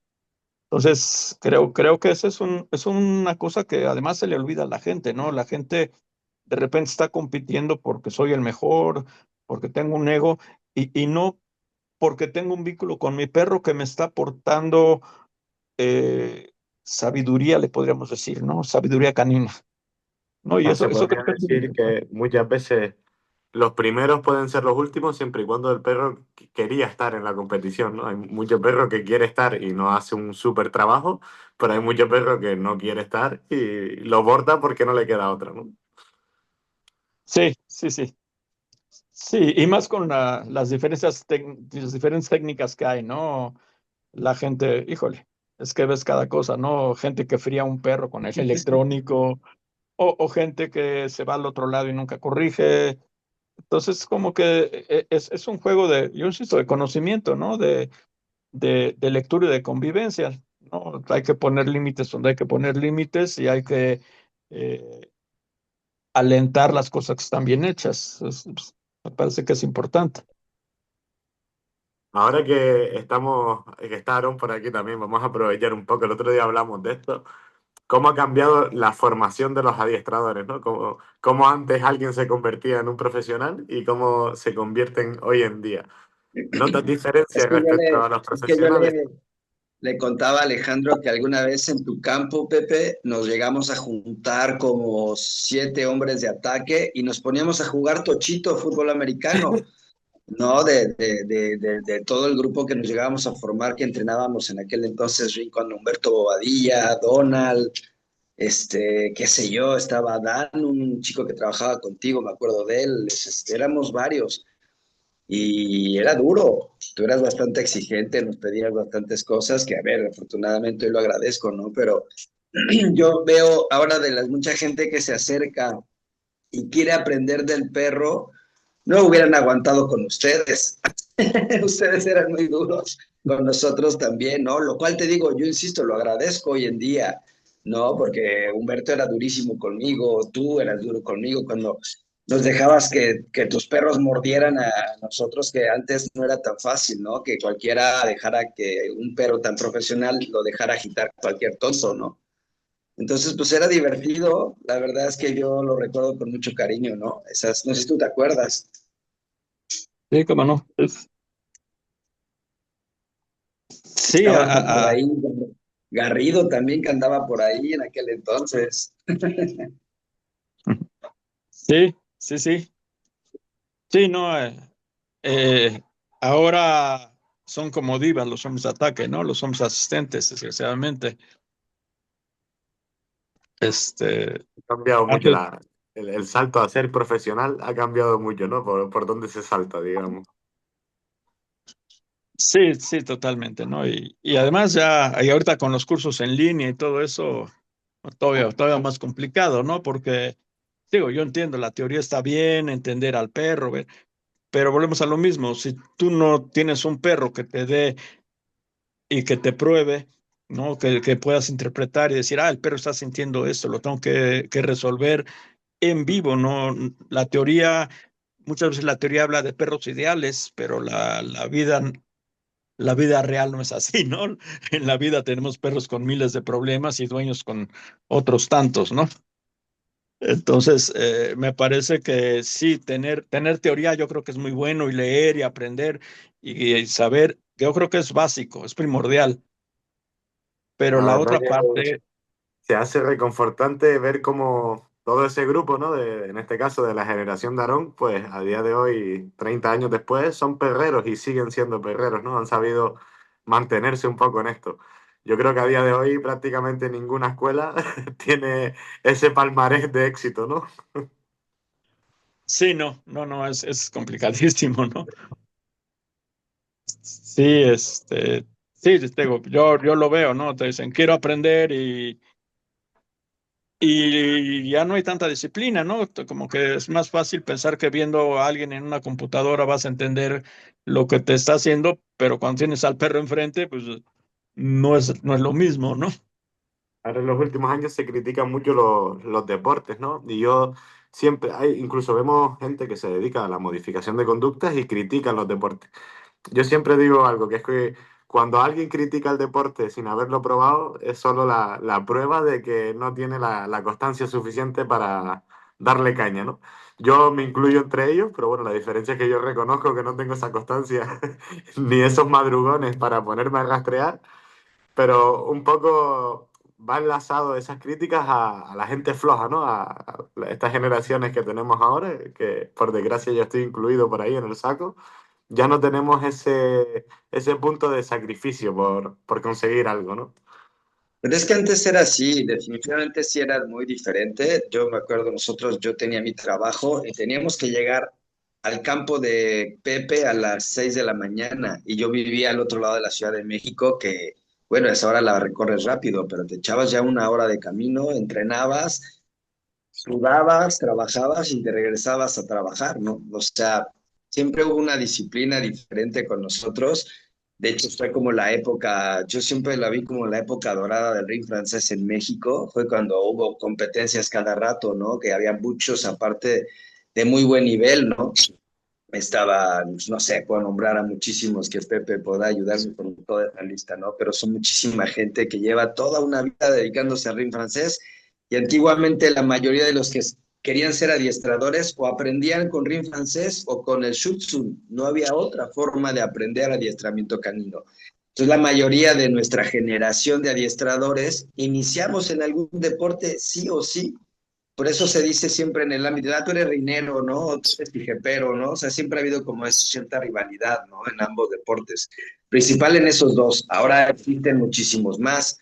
Entonces, creo que esa es una cosa que además se le olvida a la gente, ¿no? La gente de repente está compitiendo porque soy el mejor, porque tengo un ego, y no porque tengo un vínculo con mi perro que me está aportando eh, sabiduría, le podríamos decir, ¿no? Sabiduría canina, ¿no? Y se eso podría creo que es muy decir importante. que muchas veces los primeros pueden ser los últimos siempre y cuando el perro quería estar en la competición, ¿no? Hay mucho perro que quiere estar y no hace un súper trabajo, pero hay mucho perro que no quiere estar y lo borda porque no le queda otra, ¿no? Sí, sí, sí. Sí, y más con las diferentes técnicas que hay, ¿no? La gente, híjole, es que ves cada cosa, ¿no? Gente que fría un perro con el electrónico o gente que se va al otro lado y nunca corrige. Entonces, como que es un juego de, yo insisto, de conocimiento, ¿no? De lectura y de convivencia, ¿no? Hay que poner límites donde hay que poner límites y hay que eh, alentar las cosas que están bien hechas. Pues, me parece que es importante. Ahora que estamos, que está Aaron por aquí también, vamos a aprovechar un poco. El otro día hablamos de esto. ¿Cómo ha cambiado la formación de los adiestradores, ¿no? Cómo antes alguien se convertía en un profesional y cómo se convierten hoy en día. ¿Notas Es diferencias que yo respecto le, a los es que yo profesionales? le contaba a Alejandro que alguna vez en tu campo, Pepe, nos llegamos a juntar como 7 hombres de ataque y nos poníamos a jugar tochito, fútbol americano, ¿no? De todo el grupo que nos llegábamos a formar, que entrenábamos en aquel entonces, Rincón, Humberto Bobadilla, Donald, qué sé yo, estaba Dan, un chico que trabajaba contigo, me acuerdo de él, éramos varios. Y era duro, tú eras bastante exigente, nos pedías bastantes cosas que, a ver, afortunadamente hoy lo agradezco, ¿no? Pero yo veo ahora de la mucha gente que se acerca y quiere aprender del perro, no hubieran aguantado con ustedes. Ustedes eran muy duros con nosotros también, ¿no? Lo cual te digo, yo insisto, lo agradezco hoy en día, ¿no? Porque Humberto era durísimo conmigo, tú eras duro conmigo cuando nos dejabas que tus perros mordieran a nosotros, que antes no era tan fácil, ¿no? Que cualquiera dejara que un perro tan profesional lo dejara agitar cualquier tonto, ¿no? Entonces, pues era divertido, la verdad es que yo lo recuerdo con mucho cariño, ¿no? Esas, no sé si tú te acuerdas. Sí, cómo no. Sí, Estaba por ahí Garrido también que andaba por ahí en aquel entonces. sí, sí, sí. Sí, no, eh, ahora son como divas los hombres de ataque, ¿no? Los hombres asistentes, desgraciadamente. Ha cambiado mucho Antes, el salto a ser profesional, ha cambiado mucho, ¿no? Por dónde se salta, digamos. sí, sí, totalmente, ¿no? Y además ya, y ahorita con los cursos en línea y todo eso, todavía más complicado, ¿no? Porque, digo, yo entiendo, la teoría está bien, entender al perro, pero volvemos a lo mismo, si tú no tienes un perro que te dé y que te pruebe, ¿no? Que puedas interpretar y decir, el perro está sintiendo esto, lo tengo que resolver en vivo, ¿no? La teoría, muchas veces la teoría habla de perros ideales, pero la vida real no es así, ¿no? En la vida tenemos perros con miles de problemas y dueños con otros tantos, ¿no? Entonces, me parece que sí, tener teoría yo creo que es muy bueno y leer y aprender y saber, yo creo que es básico, es primordial, pero La la verdad otra que parte, se hace reconfortante ver cómo todo ese grupo, ¿no? En este caso de la generación de Aarón, pues a día de hoy, 30 años después, son perreros y siguen siendo perreros, ¿no? Han sabido mantenerse un poco en esto. Yo creo que a día de hoy prácticamente ninguna escuela tiene ese palmarés de éxito, ¿no? sí, no, no, no, es complicadísimo, ¿no? Sí, sí, te digo, yo lo veo, ¿no? Te dicen, quiero aprender y ya no hay tanta disciplina, ¿no? Como que es más fácil pensar que viendo a alguien en una computadora vas a entender lo que te está haciendo, pero cuando tienes al perro enfrente, pues no es lo mismo, ¿no? Ahora en los últimos años se critican mucho los deportes, ¿no? Y yo siempre, incluso vemos gente que se dedica a la modificación de conductas y critican los deportes. Yo siempre digo algo, que es que cuando alguien critica el deporte sin haberlo probado, es solo la prueba de que no tiene la constancia suficiente para darle caña, ¿no? Yo me incluyo entre ellos, pero bueno, la diferencia es que yo reconozco que no tengo esa constancia ni esos madrugones para ponerme a rastrear, pero un poco va enlazado esas críticas a la gente floja, ¿no? A estas generaciones que tenemos ahora, que por desgracia yo estoy incluido por ahí en el saco, ya no tenemos ese punto de sacrificio por conseguir algo, ¿no? Pero es que antes era así, definitivamente sí era muy diferente. Yo me acuerdo, yo tenía mi trabajo y teníamos que llegar al campo de Pepe a las 6 de la mañana y yo vivía al otro lado de la Ciudad de México, que bueno, esa hora la recorres rápido, pero te echabas ya una hora de camino, entrenabas, sudabas, trabajabas y te regresabas a trabajar, ¿no? O sea, siempre hubo una disciplina diferente con nosotros. De hecho, fue como la época, yo siempre la vi como la época dorada del ring francés en México. Fue cuando hubo competencias cada rato, ¿no? Que había muchos, aparte de muy buen nivel, ¿no? Estaba, no sé, puedo nombrar a muchísimos que Pepe podrá ayudarme con toda esa lista, ¿no? Pero son muchísima gente que lleva toda una vida dedicándose al ring francés y antiguamente la mayoría de los que querían ser adiestradores o aprendían con ring francés o con el Shih no había otra forma de aprender adiestramiento canino. Entonces la mayoría de nuestra generación de adiestradores iniciamos en algún deporte sí o sí, por eso se dice siempre en el ámbito, tú eres rinero, ¿no? O tú eres tijepero, ¿no? O sea, siempre ha habido como esa cierta rivalidad, ¿no? En ambos deportes. Principal en esos dos. Ahora existen muchísimos más,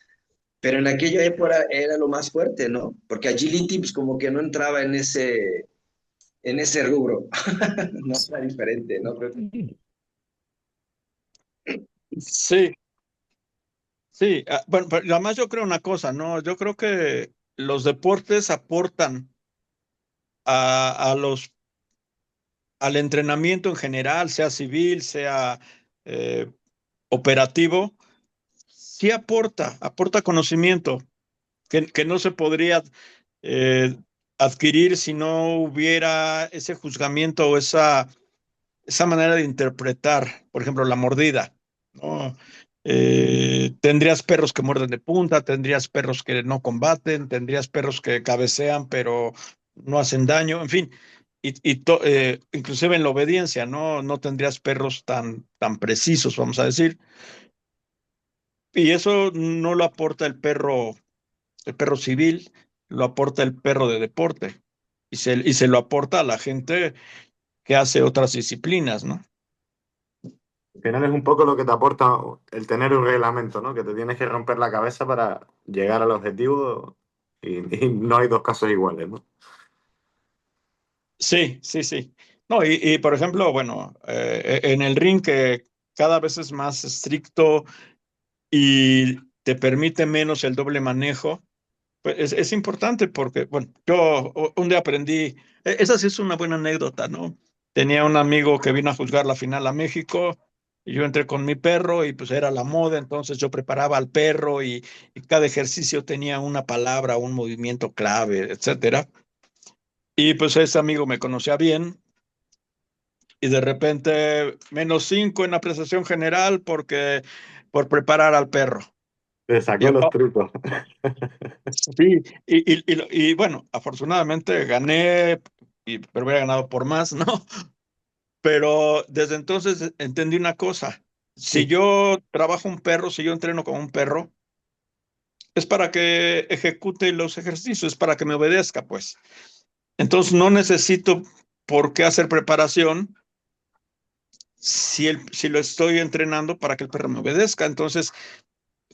pero en aquella época era lo más fuerte, ¿no? Porque agility, pues como que no entraba en ese rubro. No era diferente, ¿no? Sí, sí. Bueno, pero además yo creo una cosa, ¿no? Yo creo que los deportes aportan a los al entrenamiento en general, sea civil, sea eh, operativo, sí aporta conocimiento que no se podría eh, adquirir si no hubiera ese juzgamiento o esa manera de interpretar, por ejemplo, la mordida, ¿no? Tendrías perros que muerden de punta, tendrías perros que no combaten, tendrías perros que cabecean pero no hacen daño, en fin, inclusive en la obediencia, ¿no? No tendrías perros tan precisos, vamos a decir, y eso no lo aporta el perro civil, lo aporta el perro de deporte, y se lo aporta a la gente que hace otras disciplinas, ¿no? Al final es un poco lo que te aporta el tener un reglamento, ¿no? Que te tienes que romper la cabeza para llegar al objetivo y no hay dos casos iguales, ¿no? Sí, sí, sí. No, por ejemplo, bueno, en el ring que cada vez es más estricto y te permite menos el doble manejo, pues es importante porque, bueno, yo un día aprendí, esa sí es una buena anécdota, ¿no? Tenía un amigo que vino a juzgar la final a México y yo entré con mi perro y pues era la moda, entonces yo preparaba al perro y cada ejercicio tenía una palabra, un movimiento clave, etcétera. Y pues ese amigo me conocía bien y de repente -5 en apreciación general por preparar al perro. Te Y, sacó los trucos. sí, bueno, afortunadamente gané, pero hubiera ganado por más, ¿no? Pero desde entonces entendí una cosa. Si yo trabajo un perro, si yo entreno con un perro, es para que ejecute los ejercicios, es para que me obedezca, pues. Entonces no necesito por qué hacer preparación si lo estoy entrenando para que el perro me obedezca. Entonces,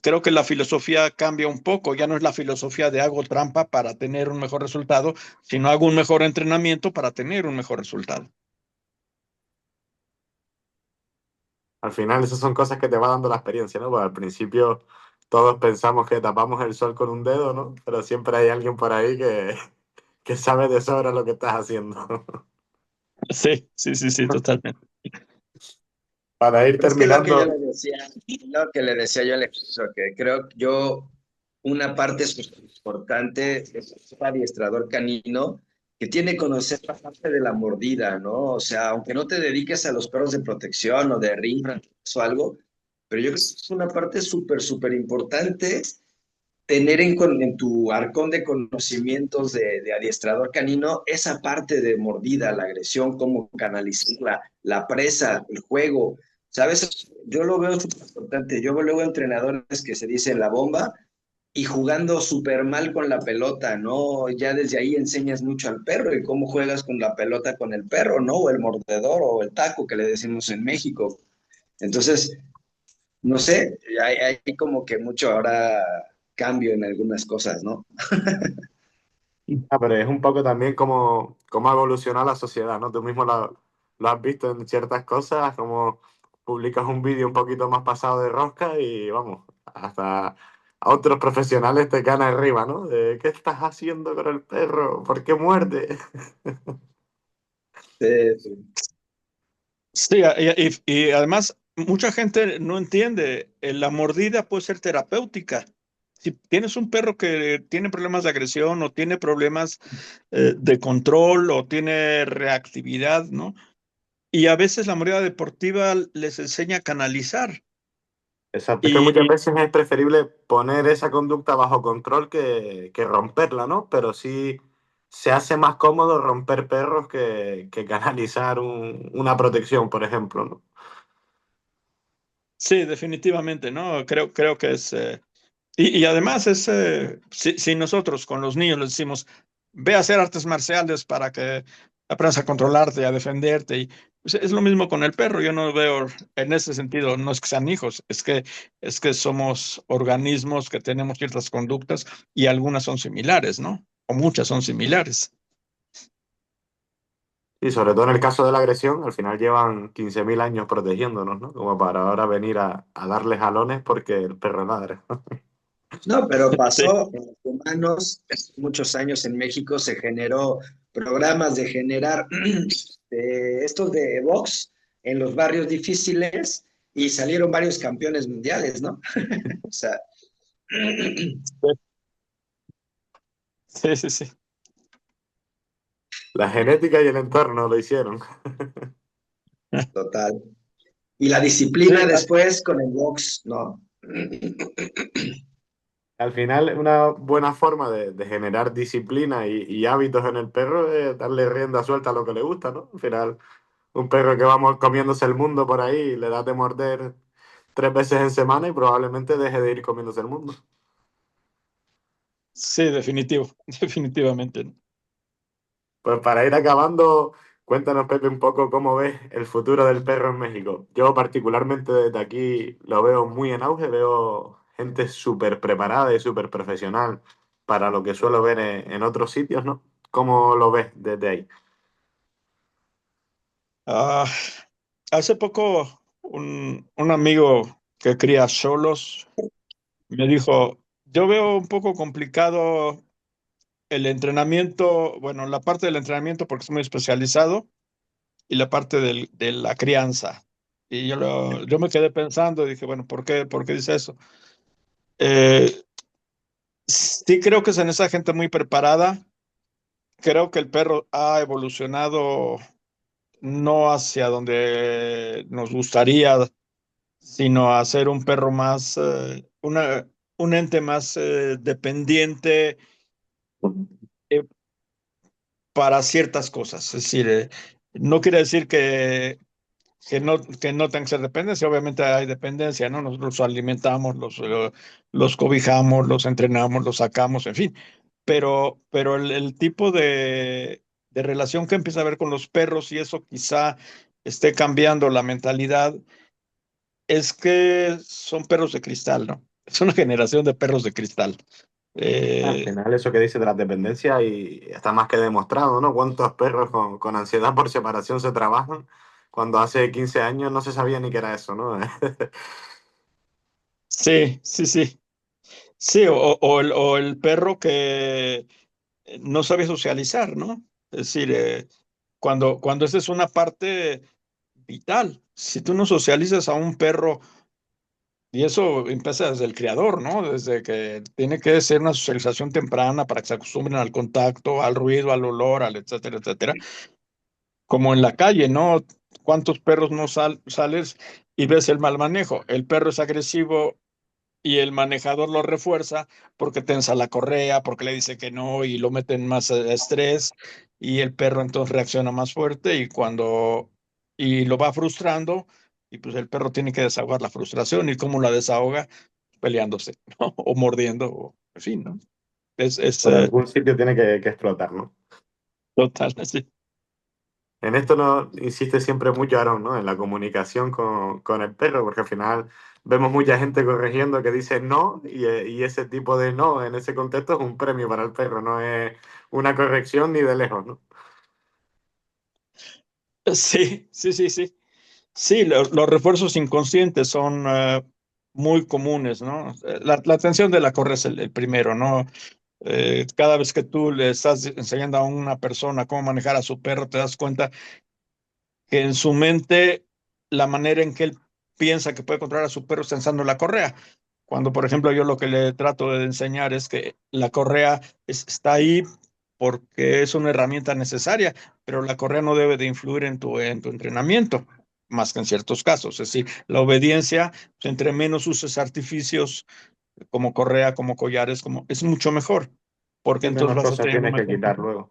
creo que la filosofía cambia un poco. Ya no es la filosofía de hago trampa para tener un mejor resultado, sino hago un mejor entrenamiento para tener un mejor resultado. Al final esas son cosas que te va dando la experiencia, ¿no? Pues al principio todos pensamos que tapamos el sol con un dedo, ¿no? Pero siempre hay alguien por ahí que sabe de sobra lo que estás haciendo. Sí, sí, sí, sí, totalmente. Para ir Pero es que lo que yo terminando, le decía, lo que le decía yo al ejercicio, que creo que yo, una parte súper importante es el adiestrador canino que tiene que conocer la parte de la mordida, ¿no? O sea, aunque no te dediques a los perros de protección o de ring o algo, pero yo creo que es una parte súper, súper importante tener en tu arcón de conocimientos de adiestrador canino esa parte de mordida, la agresión, cómo canalizarla, la presa, el juego. ¿Sabes? Yo lo veo súper importante. Yo luego entrenadores que se dicen la bomba y jugando súper mal con la pelota, ¿no? Ya desde ahí enseñas mucho al perro y cómo juegas con la pelota con el perro, ¿no? O el mordedor o el taco que le decimos en México. Entonces, no sé, hay como que mucho ahora cambio en algunas cosas, ¿no? Ah, pero es un poco también cómo ha evolucionado la sociedad, ¿no? Tú mismo lo has visto en ciertas cosas, como publicas un vídeo un poquito más pasado de rosca y vamos, hasta a otros profesionales te caen arriba, ¿no? De, ¿qué estás haciendo con el perro? ¿Por qué muerde? Sí. Sí, y además mucha gente no entiende, la mordida puede ser terapéutica. Si tienes un perro que tiene problemas de agresión o tiene problemas de control o tiene reactividad, ¿no? Y a veces la mordida deportiva les enseña a canalizar. Exacto, es que muchas Y veces es preferible poner esa conducta bajo control que romperla, ¿no? Pero sí se hace más cómodo romper perros que canalizar una protección, por ejemplo, ¿no? sí, definitivamente, ¿no? Creo que es... y además es, si nosotros con los niños les decimos, ve a hacer artes marciales para que aprendas a controlarte y a defenderte, y pues, es lo mismo con el perro. Yo no veo en ese sentido, no es que sean hijos, es que somos organismos que tenemos ciertas conductas y algunas son similares, ¿no? O muchas son similares. Y sobre todo en el caso de la agresión, al final llevan 15.000 años protegiéndonos, ¿no? Como para ahora venir a darle jalones porque el perro ladra. No, pero Sí, pasó en los humanos, muchos años en México se generó programas de generar estos de box en los barrios difíciles y salieron varios campeones mundiales, ¿no? O sea, sí, sí, sí. La genética y el entorno lo hicieron. total. Y la Sí, disciplina después con el box, ¿no? Al final, una buena forma de generar disciplina y hábitos en el perro es darle rienda suelta a lo que le gusta, ¿no? Al final, un perro que vamos comiéndose el mundo por ahí, le das de morder 3 veces en semana y probablemente deje de ir comiéndose el mundo. sí, definitivo, definitivamente. Pues para ir acabando, cuéntanos, Pepe, un poco cómo ves el futuro del perro en México. Yo particularmente desde aquí lo veo muy en auge, veo gente súper preparada y súper profesional para lo que suelo ver en otros sitios, ¿no? ¿Cómo lo ves desde ahí? Ah, hace poco un amigo que cría solos me dijo, yo veo un poco complicado el entrenamiento, bueno, la parte del entrenamiento porque es muy especializado y la parte de la crianza. Y yo me quedé pensando y dije, bueno, por qué dice eso? Eh, sí creo que se necesita gente muy preparada. Creo que el perro ha evolucionado no hacia donde nos gustaría, sino a ser un perro más, un ente más dependiente eh, para ciertas cosas. Es decir, no quiere decir que no tenga que ser dependencia, obviamente hay dependencia, ¿no? Nosotros los alimentamos, los cobijamos, los entrenamos, los sacamos, en fin, pero el tipo de relación que empieza a haber con los perros y eso quizá esté cambiando la mentalidad, es que son perros de cristal, ¿no? Es una generación de perros de cristal. Al Eh, final, eso que dice de las dependencias y está más que demostrado, ¿no? ¿Cuántos perros con ansiedad por separación se trabajan cuando hace 15 años no se sabía ni qué era eso, ¿no? sí, sí, sí. Sí, o el perro que no sabe socializar, ¿no? Es decir, cuando esa es una parte vital. Si tú no socializas a un perro, y eso empieza desde el criador, ¿no? Desde que tiene que ser una socialización temprana para que se acostumbren al contacto, al ruido, al olor, al etcétera, etcétera. Como en la calle, ¿no? ¿Cuántos perros no sales y ves el mal manejo? El perro es agresivo y el manejador lo refuerza porque tensa la correa, porque le dice que no y lo meten más estrés y el perro entonces reacciona más fuerte y lo va frustrando y pues el perro tiene que desahogar la frustración y cómo la desahoga peleándose, ¿no? O mordiendo, En fin, ¿no? Por algún sitio tiene que explotar, ¿no? Total, sí. En esto no insiste siempre mucho Aaron, ¿no? En la comunicación con el perro, porque al final vemos mucha gente corrigiendo que dice no, y ese tipo de no en ese contexto es un premio para el perro, no es una corrección ni de lejos, ¿no? Sí, sí, sí, sí. Sí, los refuerzos inconscientes son muy comunes, ¿no? La atención de la correa es el primero, ¿no? Cada vez que tú le estás enseñando a una persona cómo manejar a su perro, te das cuenta que en su mente la manera en que él piensa que puede controlar a su perro está usando la correa. Cuando, por ejemplo, yo lo que le trato de enseñar es que la correa está ahí porque es una herramienta necesaria, pero la correa no debe de influir en tu entrenamiento, más que en ciertos casos. Es decir, la obediencia, pues, entre menos uses artificios como correa, como collares, como, es mucho mejor, porque Y entonces menos vas a cosas tener un tienes que mejor quitar perro. luego.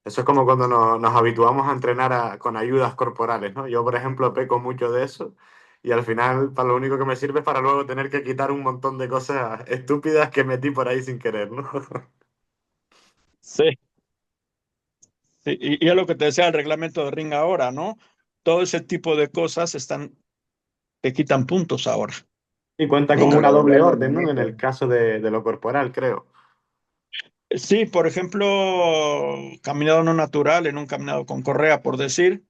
Eso es como cuando nos habituamos a entrenar con ayudas corporales, ¿no? Yo, por ejemplo, peco mucho de eso y al final para lo único que me sirve es para luego tener que quitar un montón de cosas estúpidas que metí por ahí sin querer, ¿no? Sí, sí, y es lo que te decía el reglamento de ring ahora, ¿no? Todo ese tipo de cosas te quitan puntos ahora. Y cuenta como Punto una para doble doblar los orden, ¿no? En el muñecos. caso de lo corporal, creo. Sí, por ejemplo, caminado no natural, en un caminado con correa, por decir,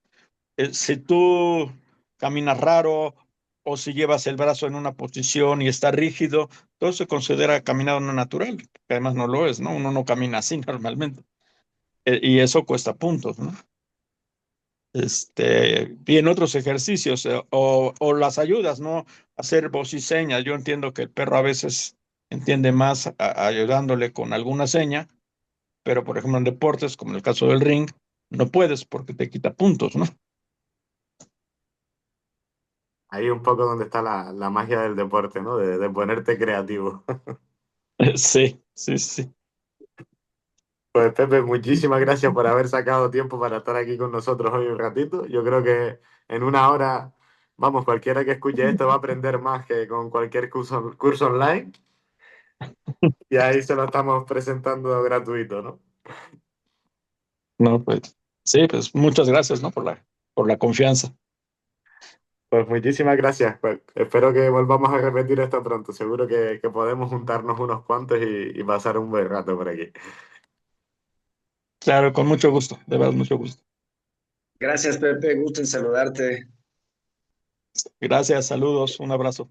si tú caminas raro o si llevas el brazo en una posición y está rígido, todo se considera caminado no natural, que además no lo es, ¿no? Uno no camina así normalmente. Y eso cuesta puntos, ¿no? Y en otros ejercicios, o las ayudas, ¿no? Hacer voz y señas. Yo entiendo que el perro a veces entiende más ayudándole con alguna seña, pero por ejemplo en deportes, como en el caso del ring, no puedes porque te quita puntos, ¿no? Ahí un poco donde está la magia del deporte, ¿no? De ponerte creativo. Sí, sí, sí. Pues Pepe, muchísimas gracias por haber sacado tiempo para estar aquí con nosotros hoy un ratito. Yo creo que en una hora, vamos, cualquiera que escuche esto va a aprender más que con cualquier curso online. Y ahí se lo estamos presentando gratuito, ¿no? No, pues sí, pues muchas gracias, ¿no? Por la confianza. Pues muchísimas gracias. Pues, espero que volvamos a repetir esto pronto. Seguro que podemos juntarnos unos cuantos y pasar un buen rato por aquí. Claro, con mucho gusto, de verdad, mucho gusto. Gracias, Pepe. Gusto en saludarte. Gracias, saludos, un abrazo.